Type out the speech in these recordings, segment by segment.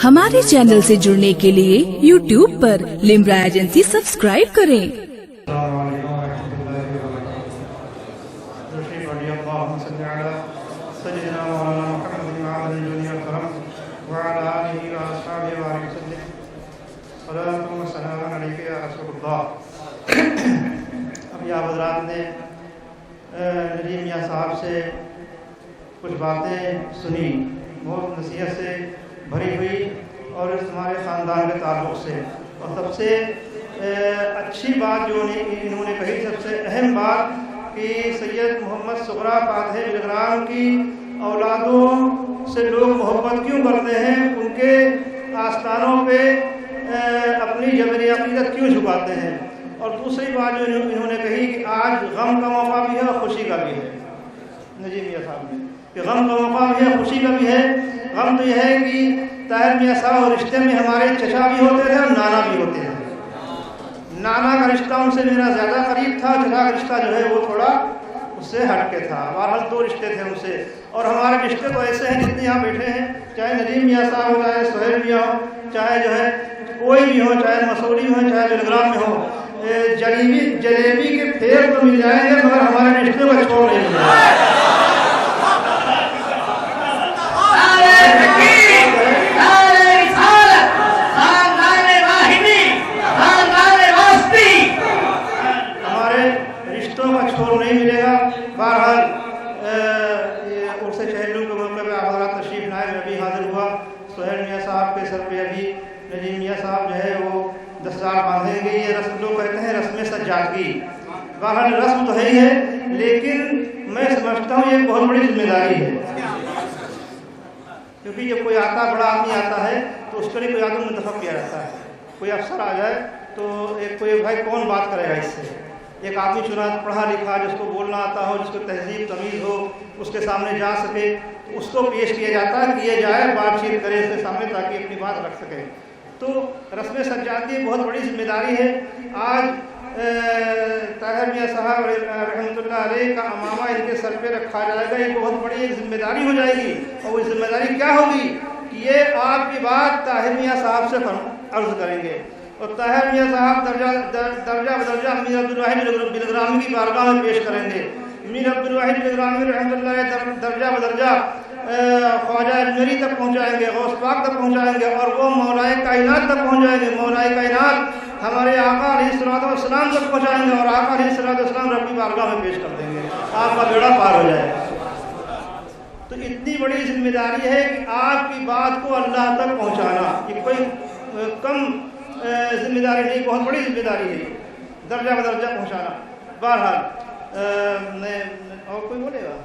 हमारे चैनल से जुड़ने के लिए YouTube पर लिम्रा एजेंसी सब्सक्राइब करें। अभी आप हज़रात ने नजीम मियाँ साहब से कुछ बातें सुनी, बहुत नसीहत से भरी हुई और इस हमारे ख़ानदान के ताल्लुक़ से। और सबसे अच्छी बात जो इन्होंने कही, सबसे अहम बात कि सैयद मोहम्मद सुगरा फातह बिलग्राम की औलादों से लोग मोहब्बत क्यों करते हैं, उनके आस्थानों पे अपनी जबरी अक़ीदत क्यों झुकाते हैं। और दूसरी बात जो इन्होंने कही कि आज गम का मौका भी है और खुशी का भी है। नजीम मियाँ साहब ने कि गम का मौका भी है, खुशी का भी है। गम तो यह है कि ताहिर मियाँ साहब रिश्ते में हमारे चचा भी होते थे और नाना भी होते थे। नाना का रिश्ता उनसे मेरा ज़्यादा करीब था, चचा का रिश्ता जो है वो थोड़ा उससे हट के था। बहरहाल दो रिश्ते थे उनसे। और हमारे रिश्ते तो ऐसे हैं जितने यहाँ बैठे हैं, चाहे नजीम मियाँ साहब हो, चाहे सोहेल मियाँ हो, चाहे जो है कोई भी हो, चाहे मसूरी हो, चाहे बिलग्राम में हो, जलेबी के फेर तो मिल जाएंगे मगर हमारे रिश्ते को छोड़ नहीं मिलेगा। हमारे रिश्तों का छोड़ नहीं मिलेगा। बहरहाल उर्से चहलू के मौके पर आप तशरीफ लाए, मैं भी हाजिर हुआ। सोहेल मियाँ साहब के सर पे अभी नजीम मियाँ साहब जो है वो दस्तार बांधेंगे। ये रस्म लोग कहते हैं रस्म सज्जादगी। बहरहाल रस्म तो है ही है, लेकिन मैं समझता हूँ ये बहुत बड़ी जिम्मेदारी है, क्योंकि जब कोई आता बड़ा आदमी आता है तो उसके लिए कोई आदमी मुंतखब किया जाता है। कोई अफसर आ जाए तो एक कोई भाई कौन बात करेगा इससे, एक आदमी चुना पढ़ा लिखा जिसको बोलना आता हो, जिसको तहजीब तमीज़ हो, उसके सामने जा सके, उसको पेश किया जाता है कि ये जाए बातचीत करे इसके सामने ताकि अपनी बात रख सके। तो रस्म सज्जादगी बहुत बड़ी जिम्मेदारी है। आज ताहिर मियाँ साहब रहमतुल्लाह अलैह का अमामा इनके सर पे रखा जाएगा। ये बहुत बड़ी एक जिम्मेदारी हो जाएगी। और वो जिम्मेदारी क्या होगी कि ये आपकी बात ताहिर मियाँ साहब से अर्ज़ करेंगे और ताहिर मियाँ साहब दर्जा बदर्जा मीर अब्दुल वाहिद बिलग्रामी की बारगाह में पेश करेंगे। मीर अब्दुल वाहिद बिलग्रामी रहमतुल्लाह दर्जा बदर्जा ख्वाजा अजमेरी तक पहुँचाएंगे, गौस पाक तक पहुँचाएंगे और वो मौलाए कायनात तक पहुँचाएंगे। मौलाए कायनात हमारे आका अलैहिस्सलाम तक पहुँचाएंगे और आका अलैहिस्सलाम रब्बी बारगाह में पेश कर देंगे। आपका बेड़ा पार हो जाएगा। तो इतनी बड़ी जिम्मेदारी है कि आपकी बात को अल्लाह तक पहुँचाना, ये कोई कम जिम्मेदारी नहीं, बहुत बड़ी जिम्मेदारी है, दर्जा बदर्जा पहुँचाना। बहरहाल मैं और कोई बोलेगा?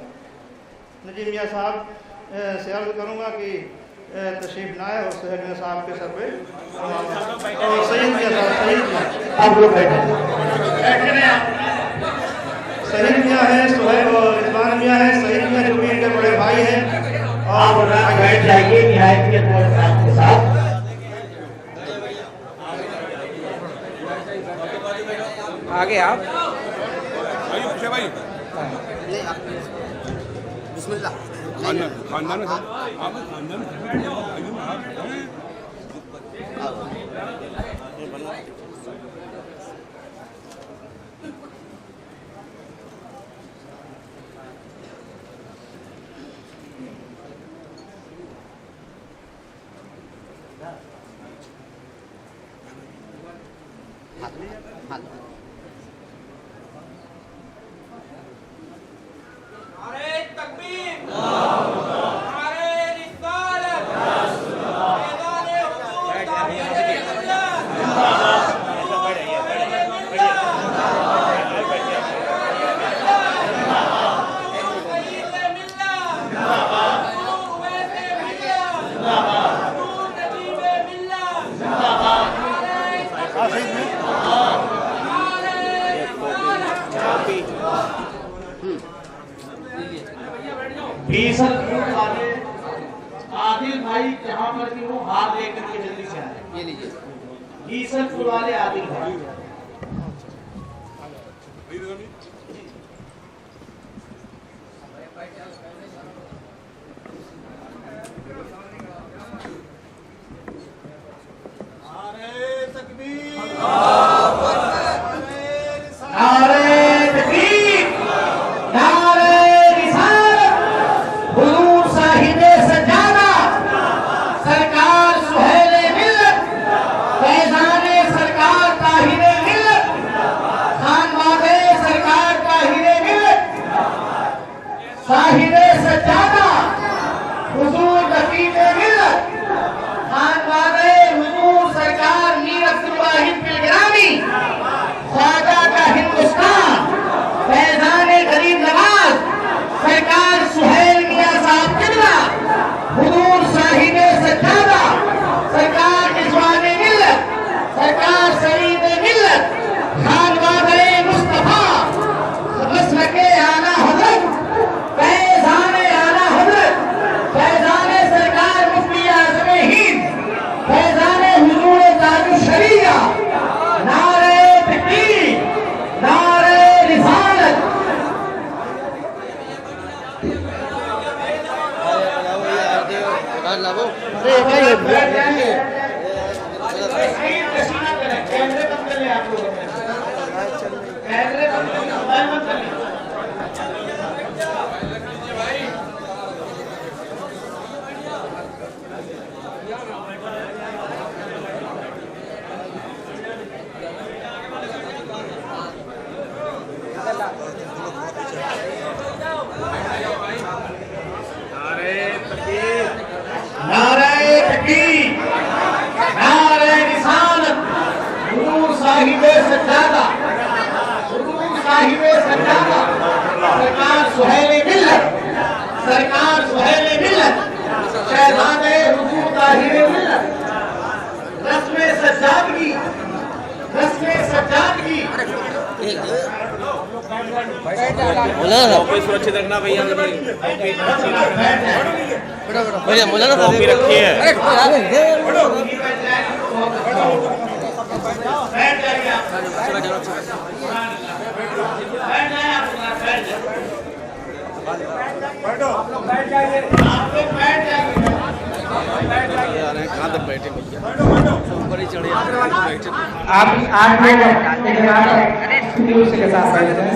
नजीम मियाँ साहब से अर्ज़ करूँगा कि तशरीफ लाए और सोहेल मियाँ साहब के सर पे और सईद मियाँ साहब, आप लोग बैठे, सईद मियाँ है, सोहेल और रिजवान मियाँ है। सईद मियाँ जो भी इनके बड़े भाई हैं और बैठ जाइए निहायत के साथ। आगे आप भाई बिस्मिल्लाह। खानदान आदिल भाई जहाँ पर भी हो हाथ लेकर के जल्दी से आए। ये लीजिए बीसलपुर वाले आदिल भाई। साहिब सज्जादा हुजूर रफीक मिल्लत खानवादे हुजूर सरकार मीर अब्दुल वाहिद पिलग्रामी ख्वाजा का हिंदुस्तान फैजान गरीब नवाज सरकार सुहेल मियां साहब किबला हुजूर साहिब सज्जादा सरकार रिजवान मिल्लत सरकार सईद मिल्लत खानवादे मुस्तफा मसलके आला हजरत फैजान आला हजरत फैजान सरकार मुफ्ती आज़म हिंद फैजान हुजूर ताजुल शरीया नारे तकबीर नारे रिसालत कैमरे बंद कर ले आप लोग कैमरे बंद कर ले मोबाइल बंद कर ले नारे तकबीर नारे रिसालत हुजूर साहिब सज्जादा हुजूर साहिब सज्जादा सरकार सुहेल मिल्लत सरकार सुहेल मिल्लत शहजादे हुजूर ताहिर मिल्लत रस्म सज्जादगी सुरक्षित रखना भैया बोला ना कॉपी रखी है। कहाँ तक बैठे भैया ऊपर ही चढ़े बैठे आप 8 लोग एक रात जुलूस के साथ बैठे हैं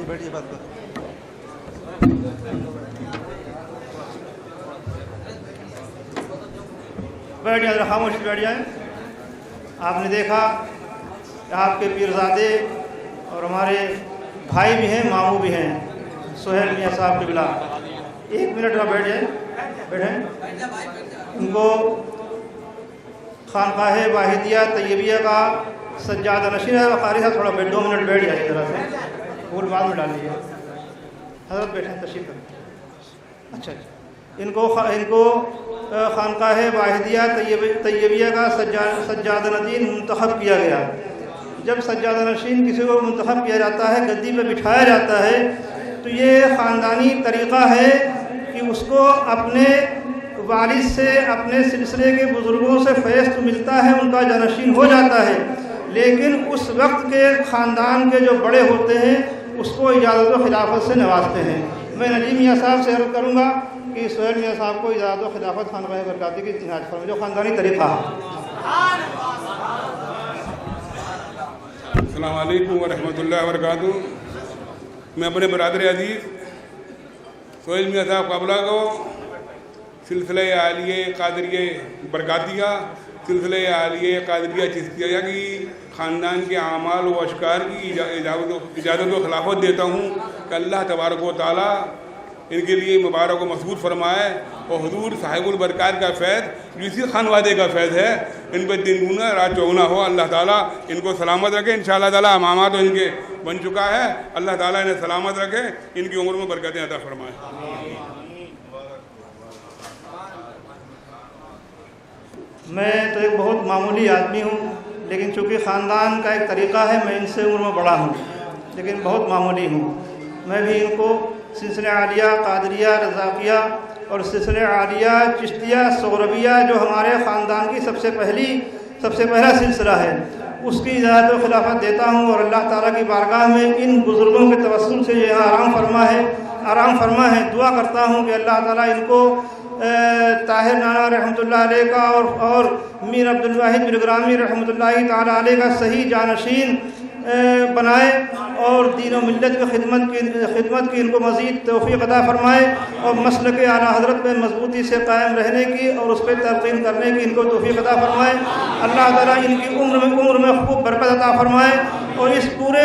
बैठिए बात कर। बैठ जाए, खामोश बैठ जाए। आपने देखा कि आपके पीरजादे और हमारे भाई भी हैं, मामू भी हैं, सुहेल मियां साहब के बिला। 1 मिनट में बैठ जाए, बैठें। उनको खानकाह वाहिदिया तैयबिया का सज्जादा नशीन है। कारी साहब थोड़ा 2 मिनट बैठ जाइए ज़रा से, फूल बाद में डाल लीजिए। हजरत बैठें, तशरीफ करें। अच्छा, इनको खानकाह वाहिदिया तैयबिया का सज्जादा नशीन मुंतखब किया गया। जब सज्जादा नशीन किसी को मुंतखब किया जाता है, गद्दी पे बिठाया जाता है, तो ये ख़ानदानी तरीक़ा है कि उसको अपने वालिद से, अपने सिलसिले के बुज़ुर्गों से फैज़ तो मिलता है, उनका जानशीन हो जाता है, लेकिन उस वक्त के ख़ानदान के जो बड़े होते हैं उसको इजाज़त व खिलाफत से नवाजते हैं। मैं नजीम मियाँ साहब से अर्ज़ करूँगा कि सुहेल मियाँ साहब को इजाज़त व खिलाफत खानकाह बरकाती की इनायत फरमाएं, जो ख़ानदानी तरीक़ा है। अस्सलाम वालेकुम व रहमतुल्लाहि व बरकातुहू। मैं अपने बरदर अजीज़ सुहेल मियाँ साहब काबला को सिलसिले आलिए कादरिया बरकातिया, सिलसिले आलिए कादरिया चिश्तिया की ख़ानदान के आमाल व अशकार की इजाज़त व खिलाफत देता हूँ कि अल्लाह तबारक व तआला इनके लिए मुबारक व मसऊद फरमाए और हुजूर साहिबुल बरकात का फैज़ जो इसी खानवादे का फैज़ है, इन पर दिन गुना रात चौगुना हो। अल्लाह ताला इनको सलामत रखे। इंशाअल्लाह ताला अमामा तो इनके बन चुका है। अल्लाह ताला इन्हें सलामत रखे, इनकी उम्र में बरकतें अता फरमाए। मैं तो एक बहुत मामूली आदमी हूँ, लेकिन चूँकि ख़ानदान का एक तरीक़ा है, मैं इनसे उम्र में बड़ा हूँ, लेकिन बहुत मामूली हूँ। मैं भी इनको सिलसिला आलिया कादरिया रज़ाकिया और सिलसिला आलिया चिश्तिया सोगरबिया जो हमारे ख़ानदान की सबसे पहला सिलसिला है, उसकी इजाज़त व खिलाफत देता हूँ। और अल्लाह ताला की बारगाह में इन बुज़ुर्गों के तवस्सुल से यहाँ आराम फरमा है। दुआ करता हूँ कि अल्लाह ताला इनको ताहिर नाना रहमतुल्लाह अलैह का और मीर अब्दुल वाहिद पिलग्रामी रहमतुल्लाहि ताला अलैह का सही जानशीन बनाए और दीन और मिल्लत की खिदमत की इनको मज़ीद तौफ़ीक़ अता फ़रमाए और मसलक आला हज़रत में मजबूती से कायम रहने की और उस पर तलक़ीन करने की इनको तौफ़ीक़ अता फ़रमाए। अल्लाह ताला इनकी उम्र में खूब बरकत अता फ़रमाए और इस पूरे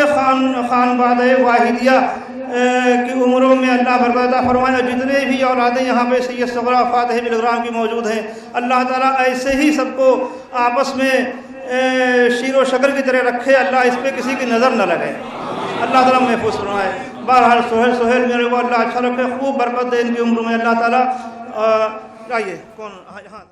खानवाद वाहिदिया की उम्रों में अल्लाह बरकत अता फरमाए। और जितने भी औलादें यहाँ पे सैयद सग़रा फ़ातिह बिलग्राम की मौजूद हैं, अल्लाह ताला ऐसे ही सबको आपस में शीरो शकर की तरह रखे। अल्लाह इस पर किसी की नज़र न लगे, अल्लाह ताला महफूज फरमाए। बहरहाल सोहेल मेरे को अल्लाह अच्छा रखे, खूब बरकत दे इनकी उम्र में अल्लाह ताला। आइए कौन हाँ